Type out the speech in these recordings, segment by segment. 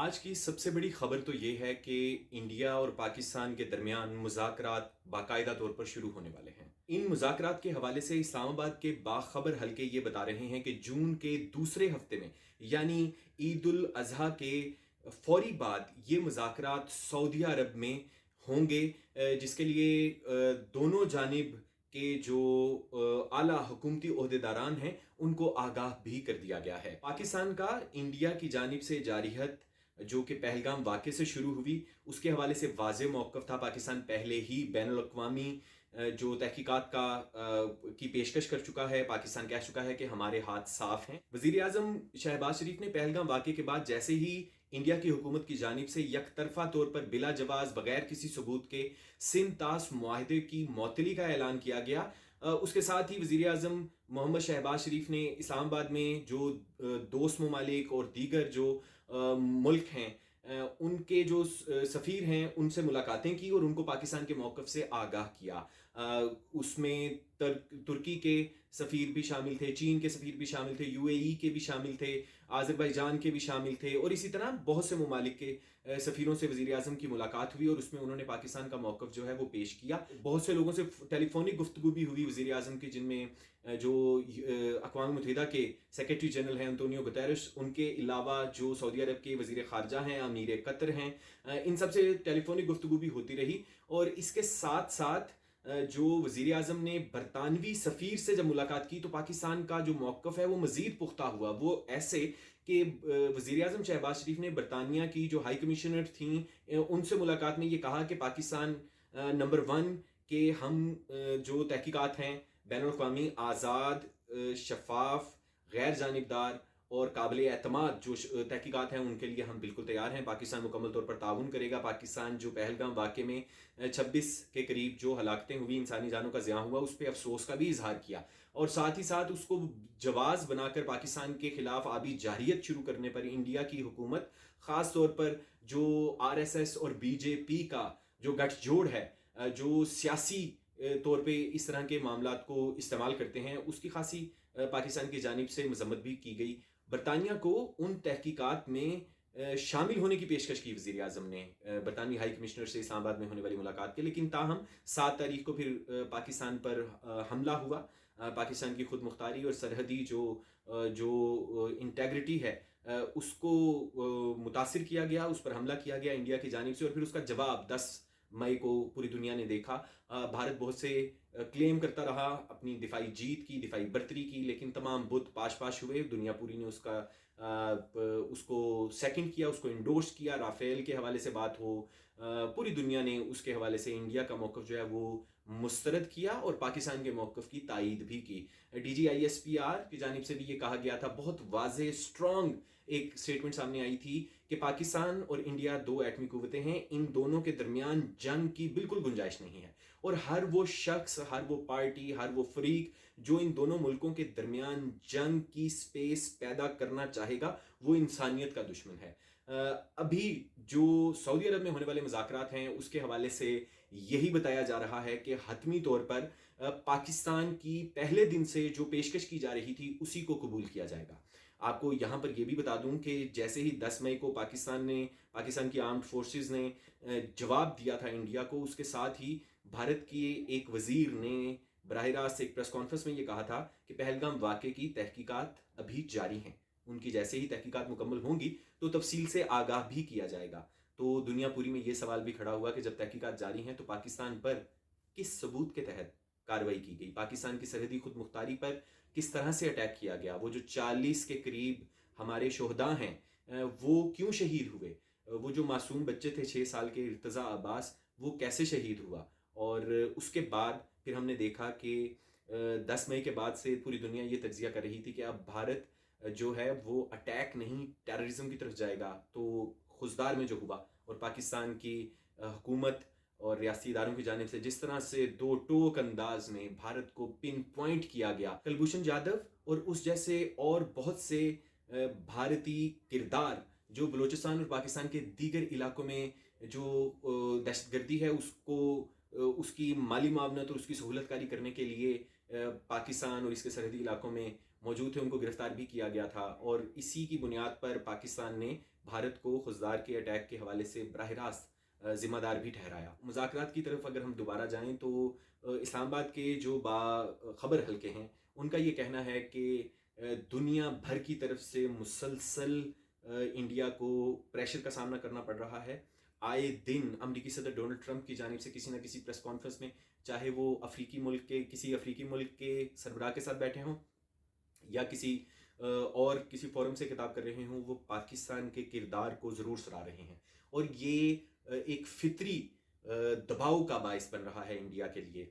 आज की सबसे बड़ी खबर तो ये है कि इंडिया और पाकिस्तान के दरमियान मुज़ाकरात बाकायदा तौर पर शुरू होने वाले हैं। इन मुज़ाकरात के हवाले से इस्लामाबाद के बाखबर हलके ये बता रहे हैं कि जून के दूसरे हफ्ते में यानी ईद उल अज़हा के फौरी बाद ये मुज़ाकरात सऊदी अरब में होंगे, जिसके लिए दोनों जानिब के जो आला हुकूमती ओहदेदारान हैं उनको आगाह भी कर दिया गया है। पाकिस्तान का इंडिया की जानिब से जारियत जो कि पहलगाम वाक़े से शुरू हुई, उसके हवाले से वाज़ेह मौक़िफ़ था। पाकिस्तान पहले ही बैनुल-अक़वामी जो तहक़ीक़ात की पेशकश कर चुका है। पाकिस्तान कह चुका है कि हमारे हाथ साफ़ हैं। वज़ीर-ए-आज़म शहबाज शरीफ ने पहलगाम वाक़े के बाद जैसे ही इंडिया की हुकूमत की जानिब से यकतरफ़ा तौर पर बिला जवाज़ बग़ैर किसी सबूत के सिंध-तास मुआहदे की मुअत्तली का ऐलान किया गया। उसके साथ ही वज़ीर-ए-आज़म मोहम्मद शहबाज शरीफ ने इस्लामाबाद में जो दोस्त ममालिक और दीगर जो मुल्क हैं, उनके जो सफ़ीर हैं उनसे मुलाकातें की और उनको पाकिस्तान के मौक़िफ़ से आगाह किया। उसमें तुर्की के सफ़ीर भी शामिल थे, चीन के सफ़ीर भी शामिल थे, यूएई के भी शामिल थे, अज़रबैजान के भी शामिल थे और इसी तरह बहुत से ममालिक के सफ़ीरों से वज़ीर-ए-आज़म की मुलाकात हुई और उसमें उन्होंने पाकिस्तान का मौक़िफ़ जो है वो पेश किया। बहुत से लोगों से टेलीफ़ोनिक गुफ्तगू भी हुई वज़ीर-ए-आज़म की, जिनमें जो अक़वाम मुत्तहिदा के सेक्रेटरी जनरल हैं एंटोनियो गुतेरेस, उनके अलावा जो सऊदी अरब के वज़ीर ख़ारजा हैं, अमीर कतर हैं, इन सब से टेलीफ़ोनिक गुफ्तगू भी होती रही। और इसके साथ-साथ जो वज़ीर-ए-आज़म ने बरतानवी सफ़ीर से जब मुलाकात की तो पाकिस्तान का जो मौक़िफ़ है वो मज़ीद पुख्ता हुआ। वो ऐसे कि वज़ीर-ए-आज़म शहबाज शरीफ ने बरतानिया की जो हाई कमिश्नर थीं, उनसे मुलाकात में ये कहा कि पाकिस्तान नंबर 1 के हम जो तहक़ीक़ात हैं बैनुल-अक़वामी आज़ाद, शफ़ाफ़, गैर जानिबदार और काबिल एतमाद जो तहक़ीक़ात हैं उनके लिए हम बिल्कुल तैयार हैं। पाकिस्तान मुकम्मल तौर पर ताउन करेगा। पाकिस्तान जो पहलगाम वाक़े में 26 के करीब जो हलाकतें हुई, इंसानी जानों का ज़िया हुआ, उस पे अफ़सोस का भी इज़हार किया और साथ ही साथ उसको जवाज़ बनाकर पाकिस्तान के ख़िलाफ़ आबी जारियत शुरू करने पर इंडिया की हुकूमत, ख़ास तौर पर जो आरएसएस और बीजेपी का जो गठजोड़ है, जो सियासी तौर पे इस तरह के मामलात को इस्तेमाल करते हैं, उसकी ख़ासी पाकिस्तान की जानिब से मज़म्मत भी की गई। बरतानिया को उन तहक़ीक़ात में शामिल होने की पेशकश की वज़ीर-ए-आज़म ने बरतानवी हाई कमिश्नर से इस्लामाबाद में होने वाली मुलाकात के, लेकिन ताहम 7 तारीख को फिर पाकिस्तान पर हमला हुआ। पाकिस्तान की खुद मुख्तारी और सरहदी जो इंटेग्रिटी है, उसको मुतासिर किया गया, उस पर हमला किया गया इंडिया की जानिब से और फिर उसका जवाब 10 मई को पूरी दुनिया ने देखा। भारत बहुत से क्लेम करता रहा अपनी दिफाई जीत की, दिफाई बर्तरी की, लेकिन तमाम बुत पाश-पाश हुए। दुनिया पूरी ने उसको सेकंड किया, उसको एंडोर्स किया। राफेल के हवाले से बात हो, पूरी दुनिया ने उसके हवाले से इंडिया का मौक़िफ़ जो है वो मुस्तरद किया और पाकिस्तान के मौक़िफ़ की तायीद भी की। डीजीआईएसपीआर की जानिब से भी ये कहा गया था, बहुत वाज़ेह स्ट्रॉन्ग एक स्टेटमेंट सामने आई थी कि पाकिस्तान और इंडिया 2 एटमी क़ुव्वतें हैं, इन दोनों के दरमियान जंग की बिल्कुल गुंजाइश नहीं है और हर वो शख्स, हर वो पार्टी, हर वो फ़रीक जो इन दोनों मुल्कों के दरमियान जंग की स्पेस पैदा करना चाहेगा, वो इंसानियत का दुश्मन है। अभी जो सऊदी अरब में होने वाले मुज़ाकरात हैं, उसके हवाले से यही बताया जा रहा है कि हतमी तौर पर पाकिस्तान की पहले दिन से जो पेशकश की जा रही थी, उसी को कबूल किया जाएगा। आपको यहाँ पर ये भी बता दूँ कि जैसे ही 10 मई को पाकिस्तान की आर्म्ड फोर्सेस ने जवाब दिया था इंडिया को, उसके साथ ही भारत के एक वज़ीर ने बराह रास्त एक प्रेस कॉन्फ्रेंस में ये कहा था कि पहलगाम वाक़े की तहक़ीक़ात अभी जारी हैं। उनकी जैसे ही तहक़ीक़ात मुकम्मल होंगी तो तफ़सील से आगाह भी किया जाएगा। तो दुनिया पूरी में ये सवाल भी खड़ा हुआ कि जब तहक़ीक़ात जारी हैं तो पाकिस्तान पर किस सबूत के तहत कार्रवाई की गई? पाकिस्तान की सरहदी खुद मुख्तारी पर किस तरह से अटैक किया गया? वो जो 40 के करीब हमारे शोहदा हैं, वो क्यों शहीद हुए? वो जो मासूम बच्चे थे 6 साल के इर्तज़ा अब्बास, वो कैसे शहीद हुआ? और उसके बाद फिर हमने देखा कि 10 मई के बाद से पूरी दुनिया ये तज्ज़िया कर रही थी कि अब भारत जो है वो अटैक नहीं टेररिज़्म की तरफ जाएगा। तो खुज़दार में जो हुआ और पाकिस्तान की हुकूमत और रियासती इदारों की जानिब से जिस तरह से दो टोक अंदाज में भारत को पिन पॉइंट किया गया, कुलभूषण जाधव और उस जैसे और बहुत से भारतीय किरदार जो बलूचिस्तान और पाकिस्तान के दीगर इलाकों में जो दहशतगर्दी है उसकी माली मावनत और उसकी सहूलतकारी करने के लिए पाकिस्तान और इसके सरहदी इलाकों में मौजूद थे, उनको गिरफ्तार भी किया गया था और इसी की बुनियाद पर पाकिस्तान ने بھارت کو خزدار کے اٹیک کے حوالے سے براہ راست ذمہ دار بھی ٹھہرایا۔ مذاکرات کی طرف اگر ہم دوبارہ جائیں تو اسلام آباد کے جو باخبر حلقے ہیں ان کا یہ کہنا ہے کہ دنیا بھر کی طرف سے مسلسل انڈیا کو پریشر کا سامنا کرنا پڑ رہا ہے۔ آئے دن امریکی صدر ڈونلڈ ٹرمپ کی جانب سے کسی نہ کسی پریس کانفرنس میں، چاہے وہ کسی افریقی ملک کے سربراہ کے ساتھ بیٹھے ہوں یا اور کسی فورم سے خطاب کر رہے ہوں، وہ پاکستان کے کردار کو ضرور سراہ رہے ہیں، اور یہ ایک فطری دباؤ کا باعث بن رہا ہے انڈیا کے لیے۔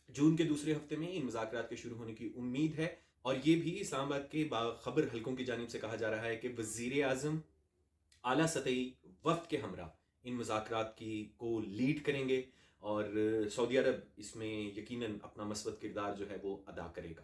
جون کے دوسرے ہفتے میں ان مذاکرات کے شروع ہونے کی امید ہے، اور یہ بھی اسلام آباد کے باخبر حلقوں کی جانب سے کہا جا رہا ہے کہ وزیر اعظم اعلیٰ سطحی وفد کے ہمراہ ان مذاکرات کو لیڈ کریں گے، اور سعودی عرب اس میں یقیناً اپنا مثبت کردار جو ہے وہ ادا کرے گا۔